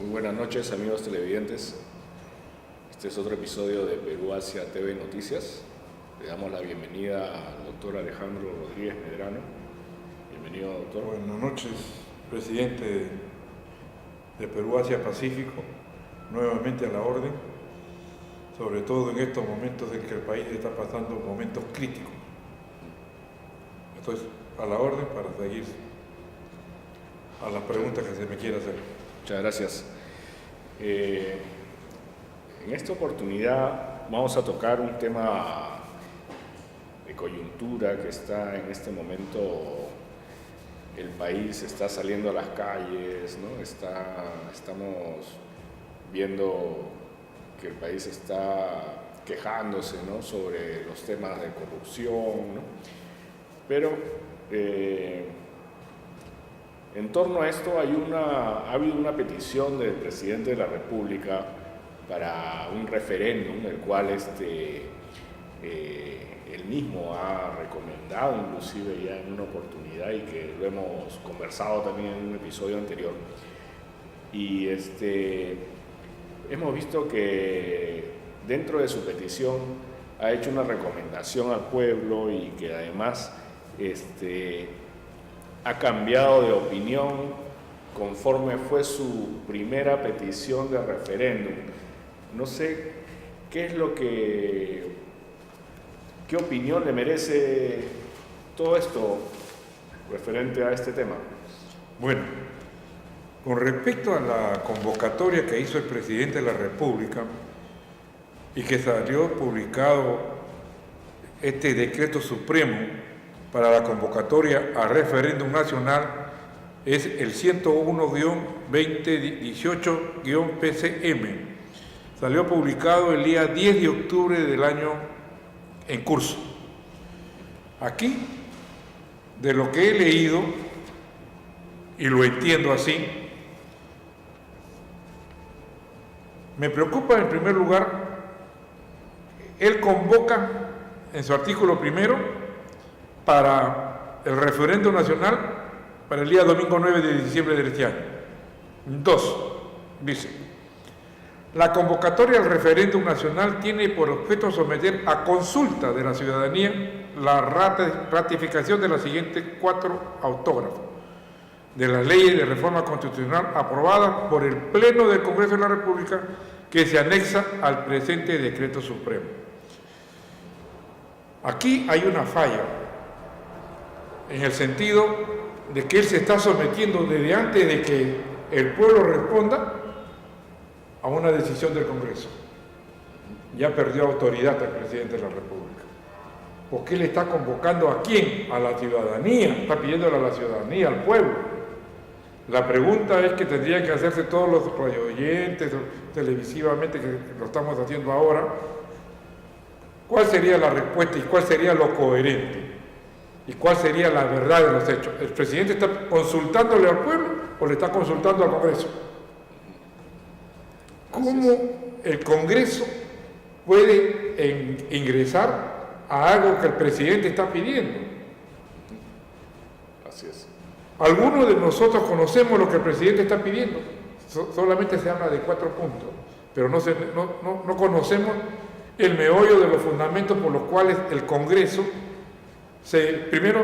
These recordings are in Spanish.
Muy buenas noches, amigos televidentes. Este es otro episodio de Perú Asia TV Noticias. Le damos la bienvenida al doctor Alejandro Rodríguez Medrano. Bienvenido, doctor. Buenas noches, presidente de Perú Asia Pacífico, nuevamente a la orden, sobre todo en estos momentos en que el país está pasando momentos críticos. Entonces, a la orden para seguir a las preguntas que se me quiera hacer. Muchas gracias. En esta oportunidad vamos a tocar un tema de coyuntura que está en este momento. El país está saliendo a las calles, ¿no? Estamos viendo que el país está quejándose, ¿no?, sobre los temas de corrupción, ¿no? Pero en torno a esto ha habido una petición del presidente de la República para un referéndum, el cual él mismo ha recomendado inclusive ya en una oportunidad y que lo hemos conversado también en un episodio anterior. Y hemos visto que dentro de su petición ha hecho una recomendación al pueblo y que además ha cambiado de opinión conforme fue su primera petición de referéndum. No sé qué opinión le merece todo esto referente a este tema. Bueno, con respecto a la convocatoria que hizo el presidente de la República y que salió publicado este decreto supremo para la convocatoria a referéndum nacional, es el 101-2018-PCM. Salió publicado el día 10 de octubre del año en curso. Aquí, de lo que he leído, y lo entiendo así, me preocupa en primer lugar, él convoca en su artículo primero para el referéndum nacional para el día domingo 9 de diciembre de este año. 2, dice: la convocatoria al referéndum nacional tiene por objeto someter a consulta de la ciudadanía la ratificación de las siguientes 4 autógrafos de las leyes de reforma constitucional aprobadas por el Pleno del Congreso de la República que se anexa al presente decreto supremo. Aquí hay una falla, en el sentido de que él se está sometiendo desde antes de que el pueblo responda a una decisión del Congreso. Ya perdió autoridad el presidente de la República. Porque él está convocando ¿a quién? A la ciudadanía, está pidiéndole a la ciudadanía, al pueblo. La pregunta es que tendrían que hacerse todos los radioyentes, televisivamente, que lo estamos haciendo ahora, ¿cuál sería la respuesta y cuál sería lo coherente? ¿Y cuál sería la verdad de los hechos? ¿El presidente está consultándole al pueblo o le está consultando al Congreso? ¿Cómo el Congreso puede ingresar a algo que el presidente está pidiendo? Así es. Algunos de nosotros conocemos lo que el presidente está pidiendo. Solamente se habla de 4 puntos, pero no conocemos el meollo de los fundamentos por los cuales el Congreso primero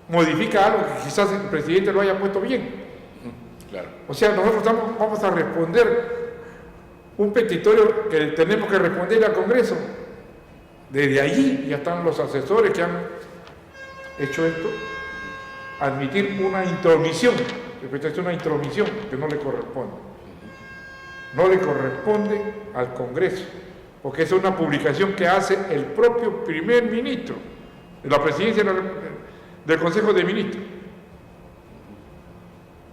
modifica algo que quizás el presidente lo haya puesto bien. Claro. O sea, nosotros vamos a responder un petitorio que tenemos que responder al Congreso. Desde allí ya están los asesores que han hecho esto, admitir una intromisión, es una intromisión que no le corresponde. No le corresponde al Congreso, porque es una publicación que hace el propio primer ministro de la presidencia del Consejo de Ministros.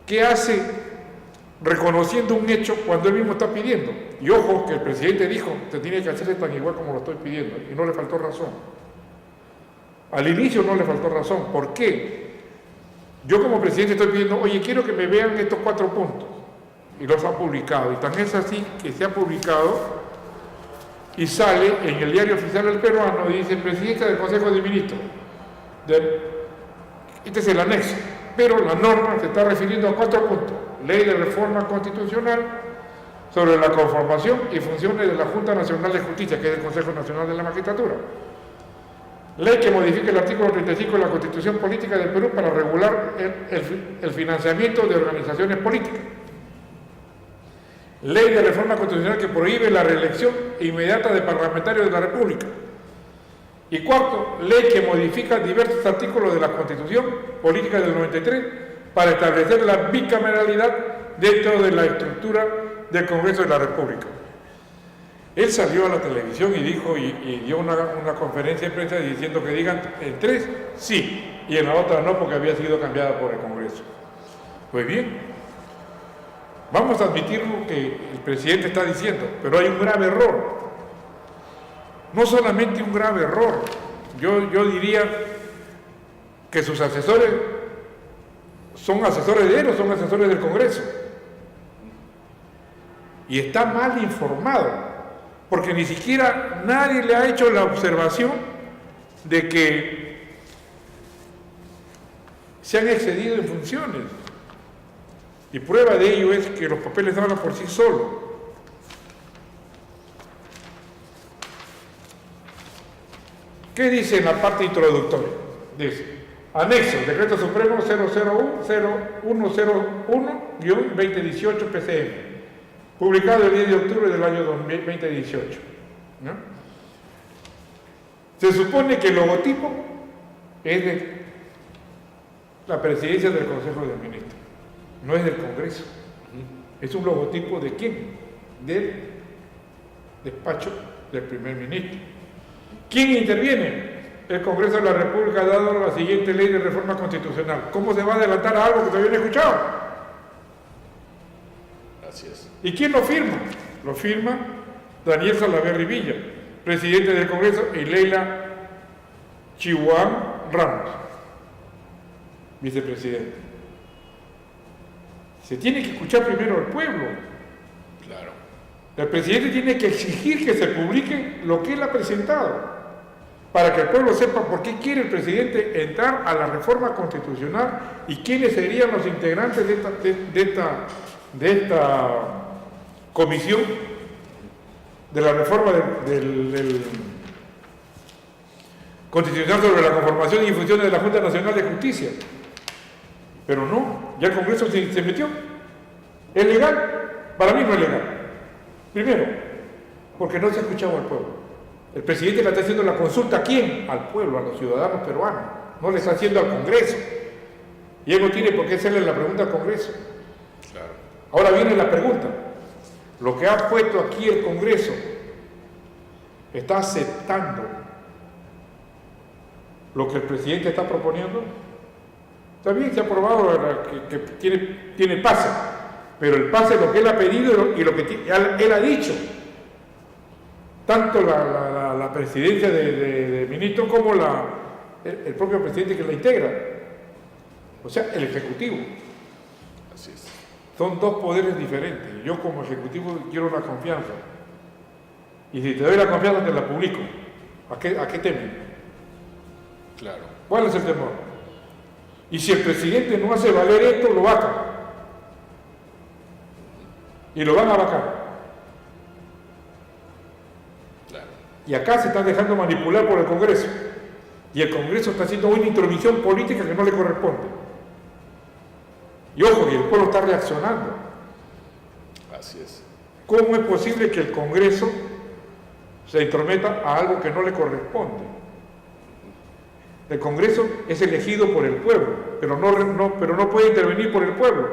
¿Qué hace reconociendo un hecho cuando él mismo está pidiendo? Y ojo, que el presidente dijo, se tiene que hacer tan igual como lo estoy pidiendo, y no le faltó razón. Al inicio no le faltó razón. ¿Por qué? Yo como presidente estoy pidiendo, oye, quiero que me vean estos 4 puntos, y los ha publicado, y tan es así que se ha publicado y sale en el diario oficial del peruano y dice: presidente del Consejo de Ministros. Este es el anexo, pero la norma se está refiriendo a 4 puntos. Ley de Reforma Constitucional sobre la conformación y funciones de la Junta Nacional de Justicia, que es el Consejo Nacional de la Magistratura. Ley que modifica el artículo 35 de la Constitución Política del Perú para regular el financiamiento de organizaciones políticas. Ley de Reforma Constitucional que prohíbe la reelección inmediata de parlamentarios de la República. Y cuarto, ley que modifica diversos artículos de la Constitución Política del 93 para establecer la bicameralidad dentro de la estructura del Congreso de la República. Él salió a la televisión y dijo, y dio una conferencia de prensa diciendo que digan en 3 sí, y en la otra no, porque había sido cambiada por el Congreso. Pues bien, vamos a admitir lo que el presidente está diciendo, pero hay un grave error. No solamente un grave error, yo diría que sus asesores son asesores de él o son asesores del Congreso. Y está mal informado, porque ni siquiera nadie le ha hecho la observación de que se han excedido en funciones. Y prueba de ello es que los papeles hablan por sí solos. ¿Qué dice en la parte introductoria? Dice, anexo, Decreto Supremo 0101-2018 PCM, publicado el 10 de octubre del año 2018. ¿No? Se supone que el logotipo es de la presidencia del Consejo de Ministros, no es del Congreso. Es un logotipo de quién? Del despacho del primer ministro. ¿Quién interviene? El Congreso de la República ha dado la siguiente ley de reforma constitucional. ¿Cómo se va a adelantar a algo que todavía no he escuchado? Así es. ¿Y quién lo firma? Lo firma Daniel Salaverry Villa, presidente del Congreso, y Leila Chihuahua Ramos, vicepresidente. Se tiene que escuchar primero al pueblo. Claro. El presidente tiene que exigir que se publique lo que él ha presentado, para que el pueblo sepa por qué quiere el presidente entrar a la reforma constitucional y quiénes serían los integrantes de esta comisión de la reforma del constitucional sobre la conformación y funciones de la Junta Nacional de Justicia. Pero no, ya el Congreso se metió. ¿Es legal? Para mí no es legal. Primero, porque no se ha escuchado al pueblo. El presidente le está haciendo la consulta ¿a quién? Al pueblo, a los ciudadanos peruanos. No le está haciendo al Congreso. Y él no tiene por qué hacerle la pregunta al Congreso. Claro. Ahora viene la pregunta. Lo que ha puesto aquí el Congreso está aceptando lo que el presidente está proponiendo. Está bien, se ha aprobado que tiene pase, pero el pase es lo que él ha pedido y lo que él ha dicho. Tanto la presidencia de ministros como el propio presidente que la integra. O sea, el Ejecutivo. Así es. Son dos poderes diferentes. Yo como Ejecutivo quiero la confianza. Y si te doy la confianza te la publico. ¿A qué temen? Claro. ¿Cuál es el temor? Y si el presidente no hace valer esto, lo vacan. Y lo van a vacar. Claro. Y acá se están dejando manipular por el Congreso. Y el Congreso está haciendo una intromisión política que no le corresponde. Y ojo, que el pueblo está reaccionando. Así es. ¿Cómo es posible que el Congreso se intrometa a algo que no le corresponde? El Congreso es elegido por el pueblo, pero no puede intervenir por el pueblo.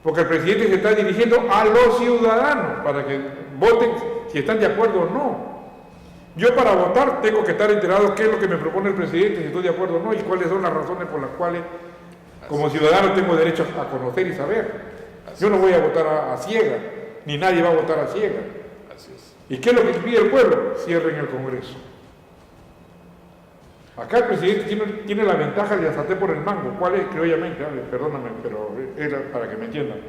Porque el presidente se está dirigiendo a los ciudadanos para que voten si están de acuerdo o no. Yo para votar tengo que estar enterado qué es lo que me propone el presidente, si estoy de acuerdo o no, y cuáles son las razones por las cuales como ciudadano tengo derecho a conocer y saber. Yo no voy a votar a ciega, ni nadie va a votar a ciega. Así es. ¿Y qué es lo que pide el pueblo? Cierren el Congreso. Acá el presidente tiene la ventaja de asaltar por el mango. ¿Cuál es? Criollamente, perdóname, pero era para que me entiendan.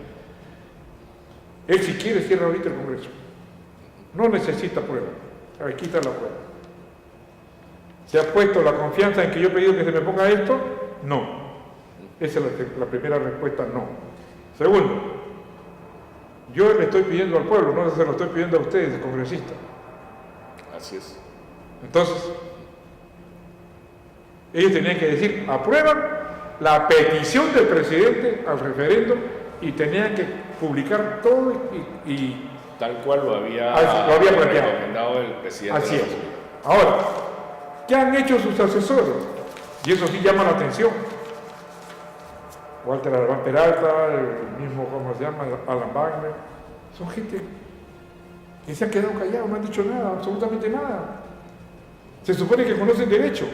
Él si quiere cierra ahorita el Congreso. No necesita prueba. Aquí está la prueba. ¿Se ha puesto la confianza en que yo he pedido que se me ponga esto? No. Esa es la primera respuesta, no. Segundo, yo le estoy pidiendo al pueblo, no se lo estoy pidiendo a ustedes, congresistas. Así es. Entonces, ellos tenían que decir, aprueban la petición del presidente al referéndum y tenían que publicar todo y tal cual lo había planteado. Recomendado el presidente. Así es. Ahora, ¿qué han hecho sus asesores? Y eso sí llama la atención. Walter Albán Peralta, el mismo, ¿cómo se llama? Alan Wagner. Son gente que se han quedado callados, no han dicho nada, absolutamente nada. Se supone que conocen derecho,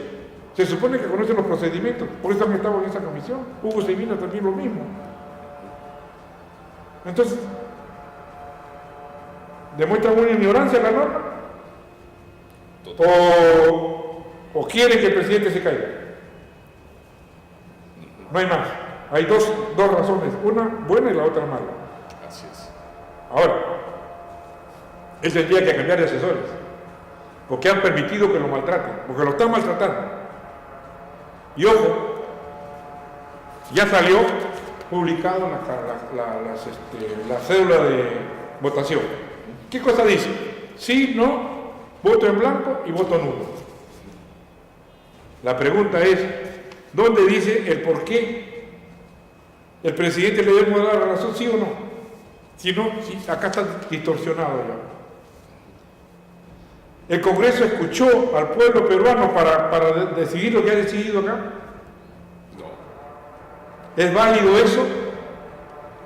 se supone que conocen los procedimientos, por eso han estado en esa comisión. Hugo Sevilla también lo mismo. Entonces, ¿demuestran una ignorancia en la norma? ¿O quieren que el presidente se caiga? No hay más. Hay dos razones, una buena y la otra mala. Así es. Ahora, él tendría que cambiar de asesores, porque han permitido que lo maltraten, porque lo están maltratando. Y ojo, ya salió publicado la cédula de votación. ¿Qué cosa dice? Sí, no, voto en blanco y voto nulo. La pregunta es, ¿dónde dice el por qué el presidente le debe dar la razón, sí o no? Si no, acá está distorsionado ya. ¿El Congreso escuchó al pueblo peruano para decidir lo que ha decidido acá? No. ¿Es válido eso?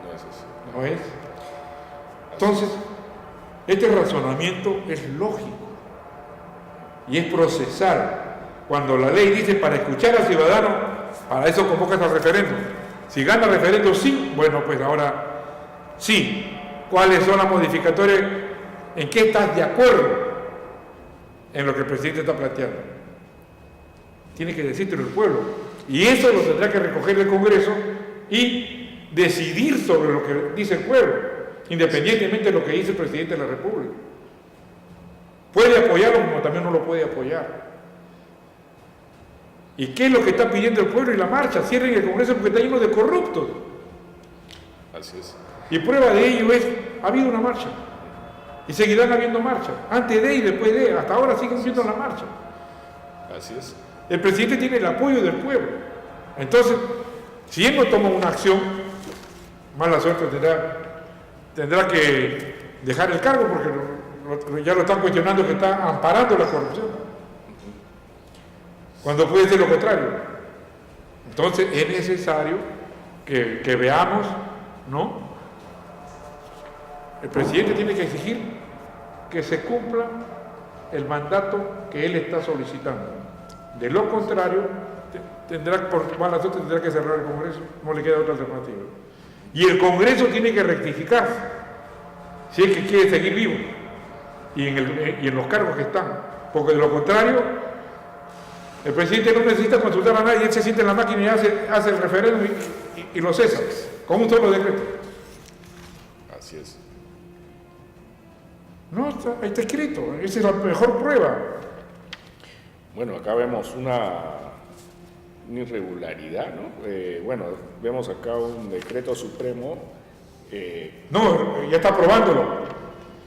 No es así. No es. Entonces, este razonamiento es lógico y es procesal. Cuando la ley dice para escuchar al ciudadano, para eso convocas al referéndum. Si gana el referéndum sí, bueno, pues ahora sí. ¿Cuáles son las modificatorias? ¿En qué estás de acuerdo en lo que el presidente está planteando? Tiene que decírtelo el pueblo. Y eso lo tendrá que recoger el Congreso y decidir sobre lo que dice el pueblo, independientemente de lo que dice el presidente de la República. Puede apoyarlo como también no lo puede apoyar. ¿Y qué es lo que está pidiendo el pueblo y la marcha? Cierren el Congreso porque está lleno de corruptos. Así es. Y prueba de ello es, ha habido una marcha. Y seguirán habiendo marchas. Antes de y después de, hasta ahora siguen siendo la marcha. Así es. El presidente tiene el apoyo del pueblo. Entonces, si él no toma una acción, mala suerte tendrá que dejar el cargo porque ya lo están cuestionando que está amparando la corrupción. Cuando puede ser lo contrario. Entonces es necesario que veamos, ¿no? El presidente tiene que exigir que se cumpla el mandato que él está solicitando. De lo contrario, por mala suerte tendrá que cerrar el Congreso, no le queda otra alternativa. Y el Congreso tiene que rectificar, si es que quiere seguir vivo, y en los cargos que están, porque de lo contrario, el presidente no necesita consultar a nadie, él se siente en la máquina y hace el referéndum y lo cesa, con un solo decreto. Así es. No, ahí está escrito, esa es la mejor prueba. Bueno, acá vemos una irregularidad, ¿no? Vemos acá un decreto supremo. No, ya está aprobándolo.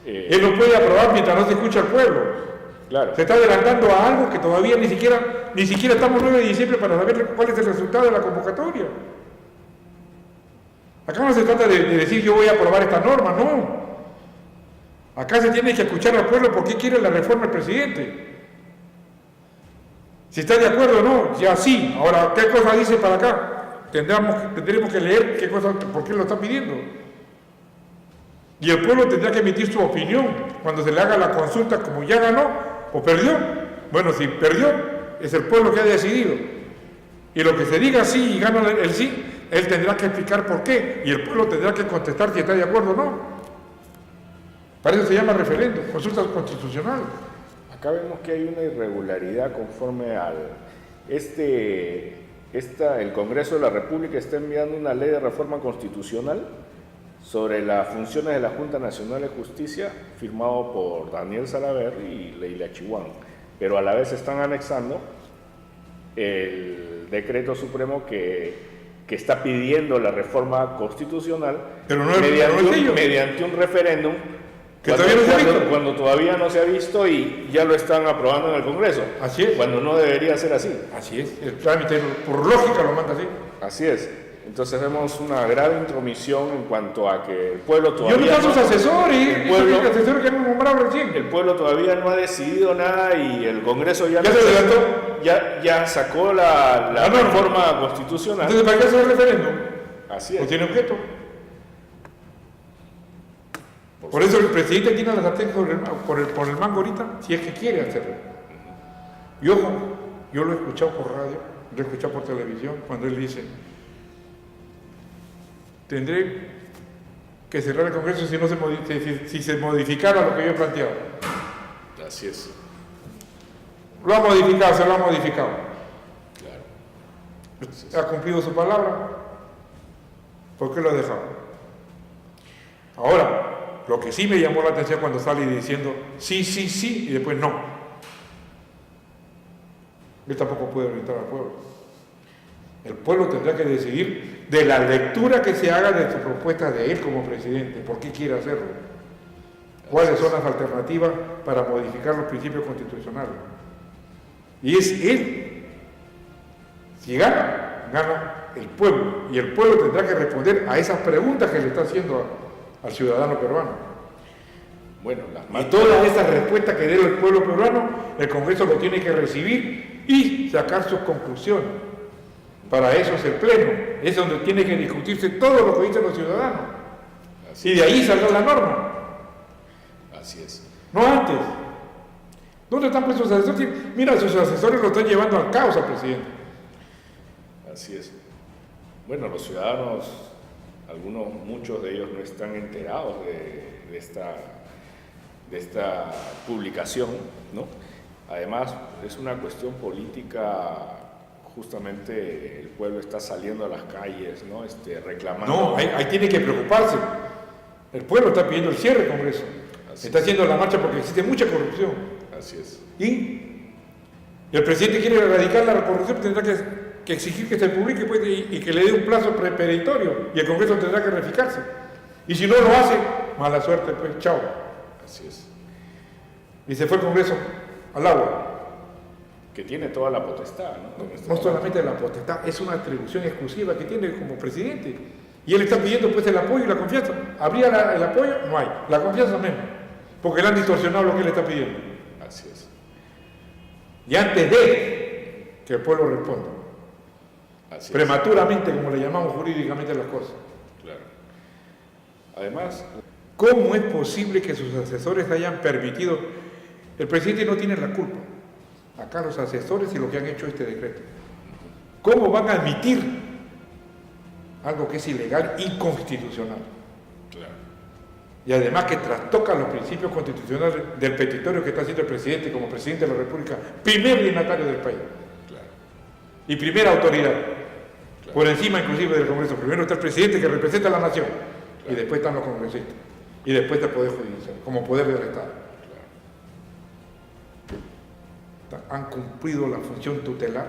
Él no puede aprobar mientras no se escucha al pueblo. Claro. Se está adelantando a algo que todavía ni siquiera estamos 9 de diciembre para saber cuál es el resultado de la convocatoria. Acá no se trata de decir yo voy a aprobar esta norma, no. Acá se tiene que escuchar al pueblo por qué quiere la reforma el presidente. Si está de acuerdo o no, ya sí. Ahora, ¿qué cosa dice para acá? Tendremos que leer qué cosa, por qué lo está pidiendo. Y el pueblo tendrá que emitir su opinión cuando se le haga la consulta, como ya ganó o perdió. Bueno, si perdió, es el pueblo que ha decidido. Y lo que se diga sí y gana el sí, él tendrá que explicar por qué. Y el pueblo tendrá que contestar si está de acuerdo o no. Para eso se llama referéndum, consulta constitucional. Acá vemos que hay una irregularidad conforme al... el Congreso de la República está enviando una ley de reforma constitucional sobre las funciones de la Junta Nacional de Justicia, firmado por Daniel Salaverry y Leila Chihuán, pero a la vez están anexando el decreto supremo que que está pidiendo la reforma constitucional pero no es mediante un referéndum que todavía no se ha visto. Cuando todavía no se ha visto y ya lo están aprobando en el Congreso. Así es. Cuando no debería ser así. Así es. El trámite, por lógica, lo manda así. Así es. Entonces vemos una grave intromisión en cuanto a que el pueblo todavía... Yo no tengo sus asesores, el asesor que hemos nombrado recién. El pueblo todavía no ha decidido nada y el Congreso ya se adelantó. Ya sacó la reforma constitucional. Entonces, ¿para qué hacer el referéndum? Así es. No tiene objeto. Por eso el presidente tiene la sartén por el mango ahorita, si es que quiere hacerlo. Y ojo, yo lo he escuchado por radio, lo he escuchado por televisión, cuando él dice: tendré que cerrar el Congreso si se modificara lo que yo he planteado. Así es. Lo ha modificado, se lo ha modificado. Claro. Ha cumplido su palabra. ¿Por qué lo ha dejado? Ahora, lo que sí me llamó la atención cuando sale diciendo sí, sí, sí, y después no. Él tampoco puede orientar al pueblo. El pueblo tendrá que decidir de la lectura que se haga de sus propuestas de él como presidente. ¿Por qué quiere hacerlo? ¿Cuáles son las alternativas para modificar los principios constitucionales? Y es él. Si gana, gana el pueblo. Y el pueblo tendrá que responder a esas preguntas que le está haciendo al ciudadano peruano. Bueno, y todas esas respuestas que dé el pueblo peruano, el Congreso lo tiene que recibir y sacar sus conclusiones. Para eso es el Pleno, es donde tiene que discutirse todo lo que dicen los ciudadanos. Y de ahí saldrá la norma. Así es. No antes. ¿Dónde están pues sus asesores? Mira, sus asesores lo están llevando al caos al presidente. Así es. Bueno, los ciudadanos, muchos de ellos no están enterados de esta publicación, ¿no? Además, es una cuestión política. Justamente el pueblo está saliendo a las calles, ¿no? Reclamando. No, ahí tiene que preocuparse. El pueblo está pidiendo el cierre del Congreso. Está haciendo la marcha porque existe mucha corrupción. Así es. Y el presidente quiere erradicar la corrupción, tendrá que exigir que se publique pues, y que le dé un plazo preperitorio. Y el Congreso tendrá que verificarse. Y si no lo hace, mala suerte, pues, chao. Así es. Y se fue el Congreso al agua. Que tiene toda la potestad, ¿no? No solamente la potestad, es una atribución exclusiva que tiene como presidente. Y él está pidiendo pues el apoyo y la confianza. ¿Habría el apoyo? No hay. La confianza menos. Porque le han distorsionado lo que él está pidiendo. Así es. Y antes de que el pueblo responda. Así es. Prematuramente, como le llamamos jurídicamente las cosas. Claro. Además, ¿cómo es posible que sus asesores hayan permitido? El presidente no tiene la culpa. Acá los asesores y lo que han hecho este decreto. ¿Cómo van a admitir algo que es ilegal, inconstitucional? Claro. Y además que trastoca los principios constitucionales del petitorio que está haciendo el presidente como presidente de la República, primer dignatario del país. Claro. Y primera autoridad. Claro. Por encima inclusive del Congreso. Primero está el presidente que representa a la nación. Claro. Y después están los congresistas. Y después está el Poder Judicial, como poder del Estado. ¿Han cumplido la función tutelar?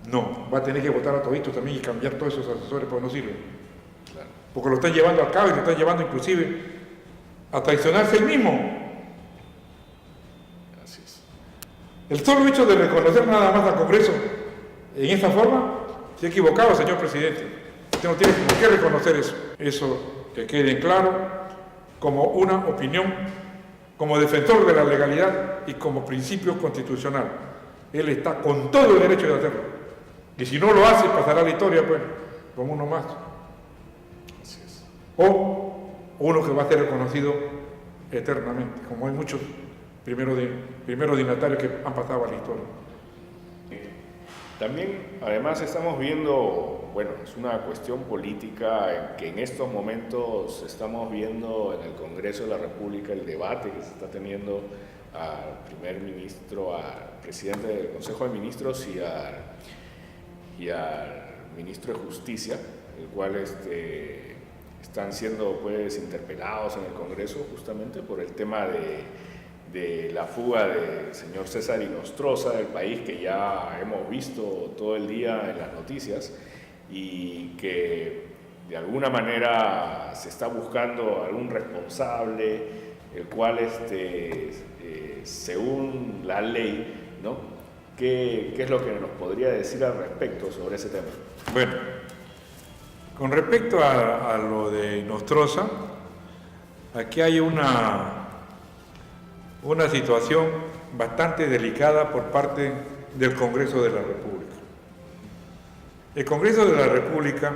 No, va a tener que votar a toditos también y cambiar todos esos asesores porque no sirven. Claro. Porque lo están llevando al cabo y lo están llevando inclusive a traicionarse él mismo. Así es. El solo hecho de reconocer nada más al Congreso en esta forma, se ha equivocado, señor presidente. Usted no tiene por qué reconocer eso. Eso que quede claro como una opinión, como defensor de la legalidad y como principio constitucional. Él está con todo el derecho de hacerlo. Y si no lo hace, pasará la historia, pues, como uno más. Así es. O uno que va a ser reconocido eternamente, como hay muchos primeros dignatarios que han pasado a la historia. También, además, estamos viendo, bueno, es una cuestión política que en estos momentos estamos viendo en el Congreso de la República el debate que se está teniendo al primer ministro, al presidente del Consejo de Ministros y al ministro de Justicia, el cual están siendo pues interpelados en el Congreso justamente por el tema de la fuga del señor César Inostroza del país, que ya hemos visto todo el día en las noticias, y que de alguna manera se está buscando algún responsable, el cual, según la ley, ¿no? ¿Qué es lo que nos podría decir al respecto sobre ese tema? Bueno, con respecto a lo de Nostroza, aquí hay una situación bastante delicada por parte del Congreso de la República. El Congreso de la República,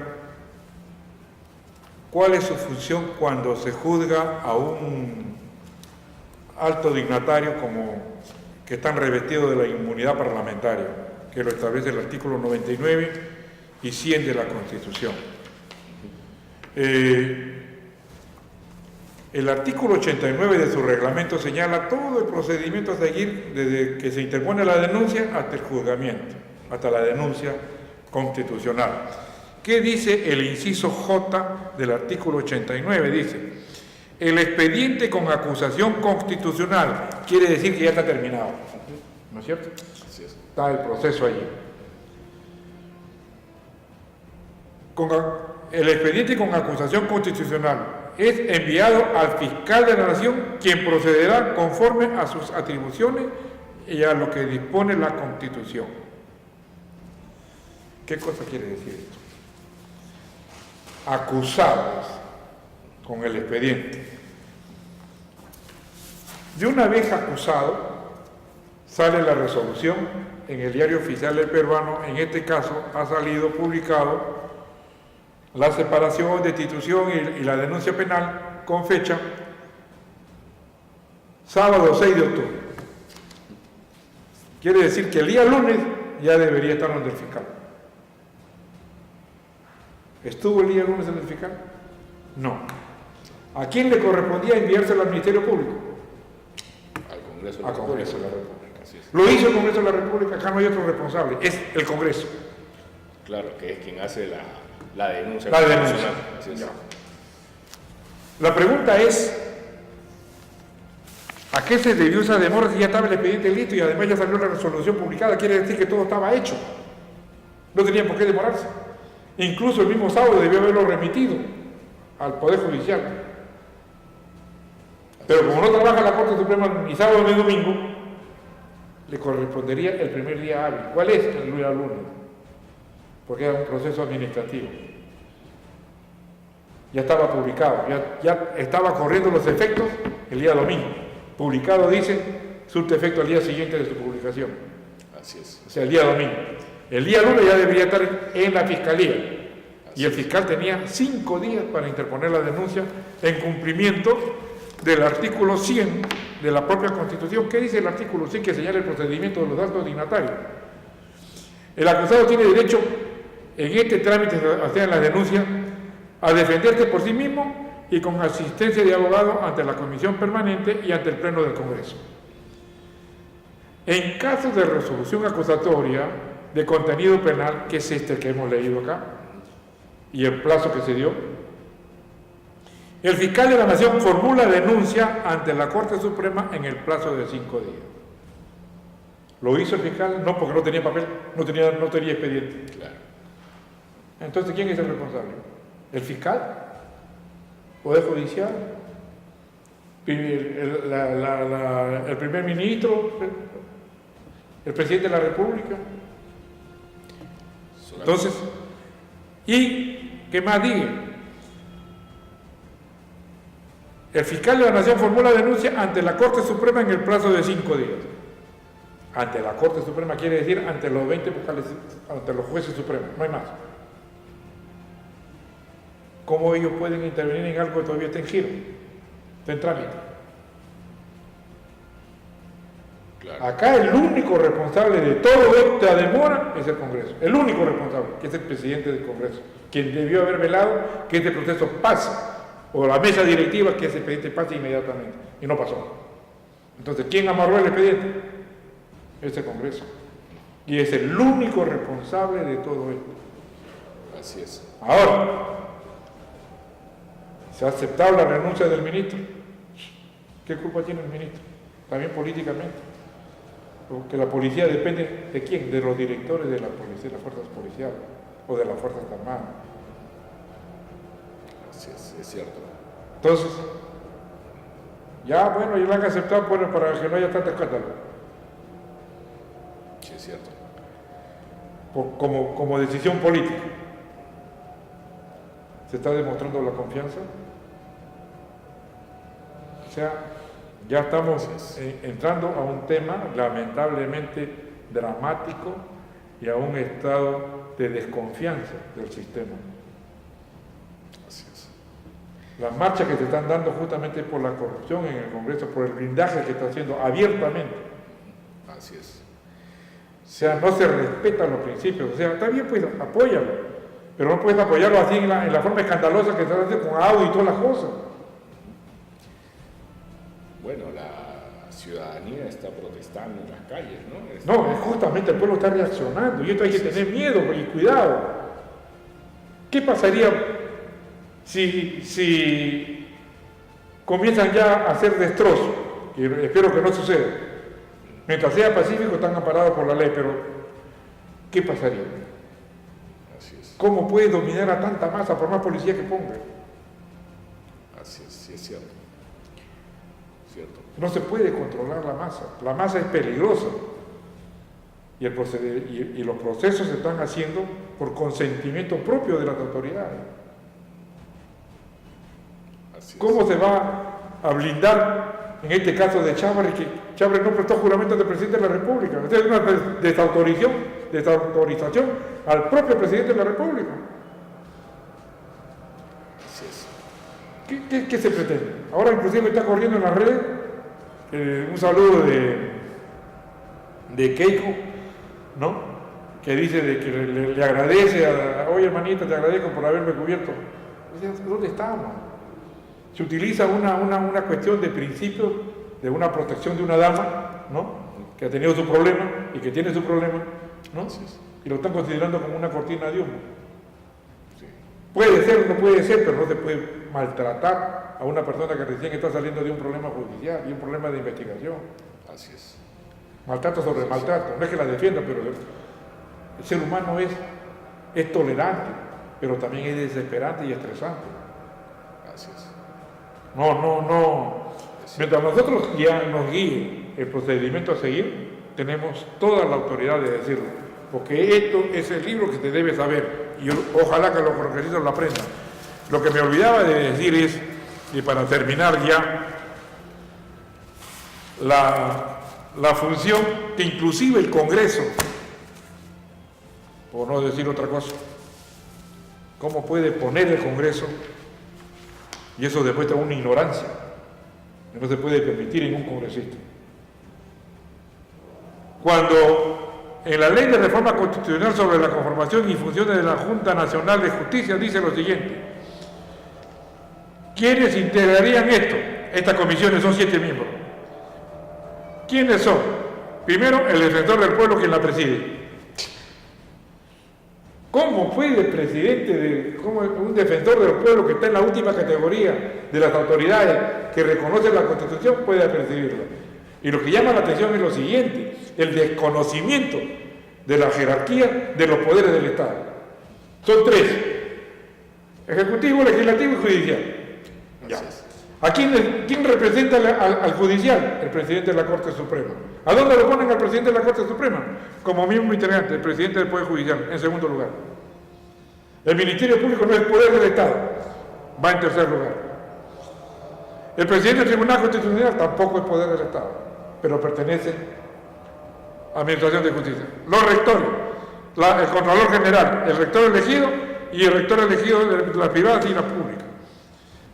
¿cuál es su función cuando se juzga a un alto dignatario como que están revestidos de la inmunidad parlamentaria, que lo establece el artículo 99 y 100 de la Constitución? El artículo 89 de su reglamento señala todo el procedimiento a seguir desde que se interpone la denuncia hasta el juzgamiento, hasta la denuncia constitucional. ¿Qué dice el inciso J del artículo 89? Dice: el expediente con acusación constitucional, quiere decir que ya está terminado, ¿no es cierto? Así es. Está el proceso allí. El expediente con acusación constitucional es enviado al fiscal de la Nación, quien procederá conforme a sus atribuciones y a lo que dispone la Constitución. ¿Qué cosa quiere decir esto? Acusados con el expediente. De una vez acusado, sale la resolución en el Diario Oficial del Peruano. En este caso ha salido publicado la separación, destitución y la denuncia penal con fecha sábado 6 de octubre. Quiere decir que el día lunes ya debería estar donde el fiscal. ¿Estuvo el día lunes en el fiscal? No. ¿A quién le correspondía enviárselo al Ministerio Público? Al Congreso Al Congreso de la República. Así es. Lo hizo el Congreso de la República, acá no hay otro responsable, es el Congreso. Claro, que es quien hace la denuncia. La denuncia. Así es. Ya. La pregunta es, ¿a qué se debió esa demora si ya estaba el expediente listo y además ya salió la resolución publicada? Quiere decir que todo estaba hecho. No tenía por qué demorarse. Incluso el mismo sábado debió haberlo remitido al Poder Judicial. Pero como no trabaja la Corte Suprema ni sábado ni domingo, le correspondería el primer día hábil. ¿Cuál es? El día lunes. Porque era un proceso administrativo. Ya estaba publicado, ya estaba corriendo los efectos el día domingo. Publicado, dice, surte efecto al día siguiente de su publicación. Así es. O sea, el día domingo. El día lunes ya debería estar en la Fiscalía. Y el fiscal tenía 5 días para interponer la denuncia en cumplimiento del artículo 100 de la propia Constitución. ¿Qué dice el artículo 100 que señala el procedimiento de los altos dignatarios? El acusado tiene derecho en este trámite, o sea, en la denuncia, a defenderse por sí mismo y con asistencia de abogado ante la Comisión Permanente y ante el Pleno del Congreso. En caso de resolución acusatoria de contenido penal, que es este que hemos leído acá, y el plazo que se dio, el fiscal de la Nación formula denuncia ante la Corte Suprema en el plazo de 5 días. ¿Lo hizo el fiscal? No, porque no tenía papel, no tenía expediente. Claro. Entonces, ¿quién es el responsable? ¿El fiscal? ¿Poder Judicial? ¿El primer ministro? ¿El presidente de la República? Entonces, ¿y qué más diga? El fiscal de la Nación formula denuncia ante la Corte Suprema en el plazo de 5 días. Ante la Corte Suprema quiere decir ante los 20 vocales, ante los jueces supremos, no hay más. ¿Cómo ellos pueden intervenir en algo que todavía está en giro, está en trámite? Claro. Acá el único responsable de todo esta demora es el Congreso, el único responsable, que es el presidente del Congreso, quien debió haber velado que este proceso pase, o la mesa directiva que ese expediente pase inmediatamente, y no pasó. Entonces, ¿quién amarró el expediente? Este Congreso. Y es el único responsable de todo esto. Así es. Ahora, ¿se ha aceptado la renuncia del ministro? ¿Qué culpa tiene el ministro? También políticamente. Porque la policía depende de quién, de los directores de la policía, de las fuerzas policiales. o de las Fuerzas Armadas. Así es cierto. Entonces, ya bueno, ya lo han aceptado para que no haya tanto escándalo. Sí, es cierto. Como decisión política. Se está demostrando la confianza. O sea, ya estamos entrando a un tema lamentablemente dramático y a un estado de desconfianza del sistema. Así es. Las marchas que se están dando justamente por la corrupción en el Congreso, por el blindaje que está haciendo abiertamente. Así es. O sea, no se respetan los principios. O sea, está bien, pues apóyalo, pero no puedes apoyarlo así en la forma escandalosa que se hace con audio y todas las cosas. Bueno, la ciudadanía está protestando en las calles, ¿no? No, es justamente el pueblo está reaccionando y esto hay que tener miedo y cuidado. ¿Qué pasaría si comienzan ya a hacer destrozos? Y espero que no suceda. Mientras sea pacífico están amparados por la ley, pero ¿qué pasaría? Así es. ¿Cómo puede dominar a tanta masa por más policía que ponga? Así es, sí es cierto. Cierto. No se puede controlar la masa. La masa es peligrosa. Y los procesos se están haciendo por consentimiento propio de las autoridades. Así es. ¿Cómo se va a blindar en este caso de Chávez, que Chávez no prestó juramento de presidente de la República? Es una desautorización al propio presidente de la República. Así es. ¿Qué se pretende? Ahora inclusive está corriendo en las redes un saludo de Keiko, ¿no? Que dice de que le agradece oye hermanita, te agradezco por haberme cubierto. ¿Dónde estamos? Se utiliza una cuestión de principio, de una protección de una dama, ¿no? Que ha tenido su problema y que tiene su problema, ¿no? Y lo están considerando como una cortina de humo. Sí. Puede ser, no puede ser, pero no se puede maltratar a una persona que recién está saliendo de un problema judicial y un problema de investigación. Así es. Maltrato sobre maltrato. No es que la defienda, pero el ser humano es tolerante, pero también es desesperante y estresante. Así es. No. Mientras nosotros ya nos guíe el procedimiento a seguir, tenemos toda la autoridad de decirlo. Porque esto es el libro que se debe saber. Y ojalá que los congresistas lo aprendan. Lo que me olvidaba de decir es, y para terminar ya, la función que inclusive el Congreso, por no decir otra cosa, ¿cómo puede poner el Congreso? Y eso demuestra una ignorancia que no se puede permitir en un congresista. Cuando en la Ley de Reforma Constitucional sobre la conformación y funciones de la Junta Nacional de Justicia dice lo siguiente: ¿quiénes integrarían esto? Estas comisiones son 7 miembros. ¿Quiénes son? Primero, el defensor del pueblo, quien la preside. ¿Cómo puede el presidente, como un defensor del pueblo que está en la última categoría de las autoridades que reconocen la Constitución, puede presidirla? Y lo que llama la atención es lo siguiente: el desconocimiento de la jerarquía de los poderes del Estado. Son 3: ejecutivo, legislativo y judicial. Ya. ¿A quién representa al judicial? El presidente de la Corte Suprema. ¿A dónde lo ponen al presidente de la Corte Suprema? Como miembro integrante, el presidente del Poder Judicial, en segundo lugar. El Ministerio Público no es poder del Estado, va en tercer lugar. El presidente del Tribunal Constitucional tampoco es poder del Estado, pero pertenece a la Administración de Justicia. Los rectores, el Contralor General, el rector elegido y el rector elegido de las privadas y las públicas.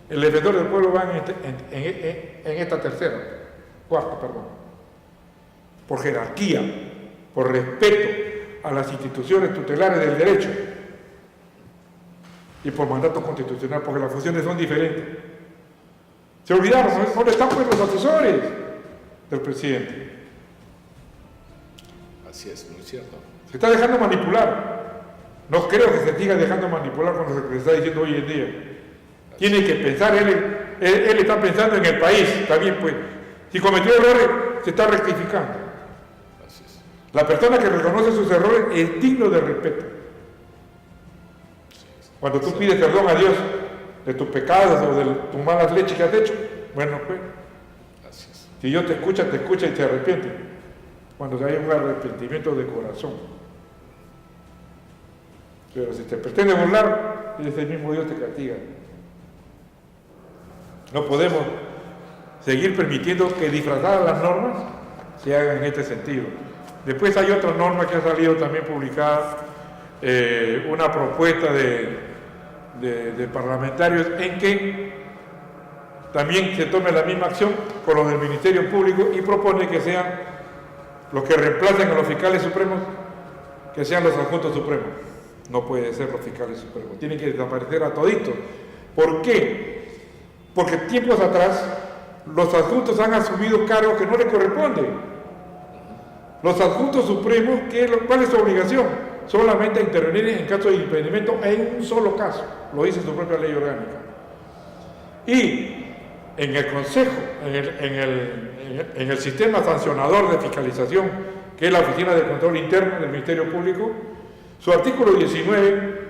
El defensor del pueblo va en esta cuarta, por jerarquía, por respeto a las instituciones tutelares del derecho y por mandato constitucional, porque las funciones son diferentes. Se olvidaron, ¿dónde están pues los asesores del presidente? Así es, muy cierto. Se está dejando manipular. No creo que se siga dejando manipular con lo que se está diciendo hoy en día. Tiene que pensar, él está pensando en el país, está bien pues. Si cometió errores, se está rectificando. Así es. La persona que reconoce sus errores es digno de respeto. Cuando tú pides perdón a Dios de tus pecados o de tus malas leches que has hecho, bueno, pues, si Dios te escucha y te arrepiente. Cuando hay un arrepentimiento de corazón. Pero si te pretende burlar, ese mismo Dios te castiga. No podemos seguir permitiendo que disfrazadas las normas se hagan en este sentido. Después hay otra norma que ha salido también publicada, una propuesta de parlamentarios en que también se tome la misma acción con los del Ministerio Público y propone que sean los que reemplacen a los fiscales supremos, que sean los adjuntos supremos. No puede ser los fiscales supremos, tienen que desaparecer a toditos. ¿Por qué? Porque tiempos atrás los adjuntos han asumido cargos que no les corresponden. Los adjuntos supremos, ¿cuál es su obligación? Solamente intervenir en caso de impedimento en un solo caso, lo dice su propia ley orgánica. Y en el Consejo, en el sistema sancionador de fiscalización, que es la Oficina de Control Interno del Ministerio Público, su artículo 19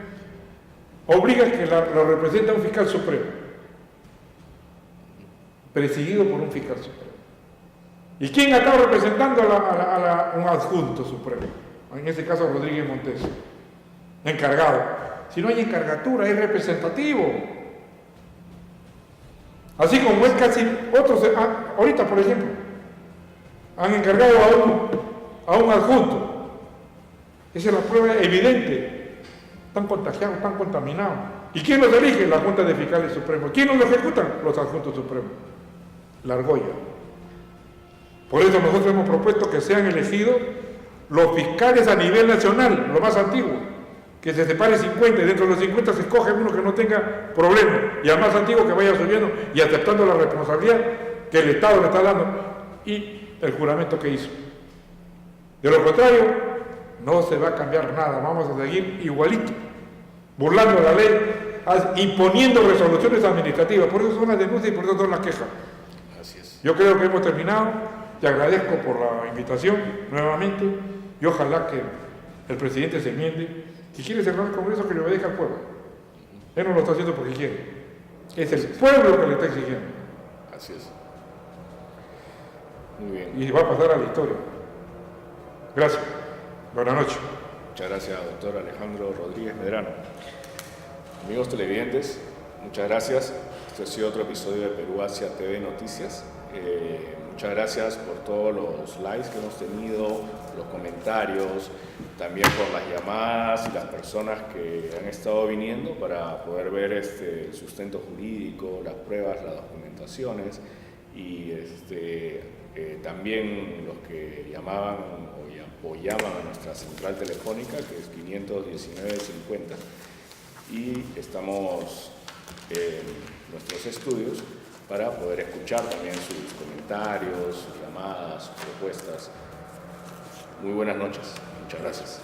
obliga que lo representa un fiscal supremo, presidido por un fiscal supremo. ¿Y quién ha estado representando a un adjunto supremo? En este caso Rodríguez Montes, encargado. Si no hay encargatura, es representativo. Así como es casi otros, ahorita por ejemplo, han encargado a un adjunto. Esa es la prueba evidente. Están contagiados, están contaminados. ¿Y quién los elige? La Junta de Fiscales Supremos. ¿Quién los ejecutan? Los adjuntos supremos. La argolla. Por eso nosotros hemos propuesto que sean elegidos los fiscales a nivel nacional, lo más antiguo, que se separe 50 y dentro de los 50 se escoge uno que no tenga problema y al más antiguo que vaya subiendo y aceptando la responsabilidad que el Estado le está dando y el juramento que hizo. De lo contrario, no se va a cambiar nada, vamos a seguir igualito, burlando la ley, imponiendo resoluciones administrativas. Por eso son las denuncias y por eso son las quejas. Así es. Yo creo que hemos terminado. Te agradezco por la invitación nuevamente y ojalá que el presidente se enmiende. Si quiere cerrar el Congreso, que le obedezca al pueblo. Él no lo está haciendo porque quiere. Es el pueblo que le está exigiendo. Así es. Muy bien. Y va a pasar a la historia. Gracias. Buenas noches. Muchas gracias, doctor Alejandro Rodríguez Medrano. Amigos televidentes, muchas gracias. Este ha sido otro episodio de Perú Asia TV Noticias. Muchas gracias por todos los likes que hemos tenido, los comentarios, también por las llamadas y las personas que han estado viniendo para poder ver el sustento jurídico, las pruebas, las documentaciones y también los que llamaban o llaman a nuestra central telefónica, que es 519-50. Y estamos en nuestros estudios para poder escuchar también sus comentarios, sus llamadas, sus propuestas. Muy buenas noches. Muchas gracias.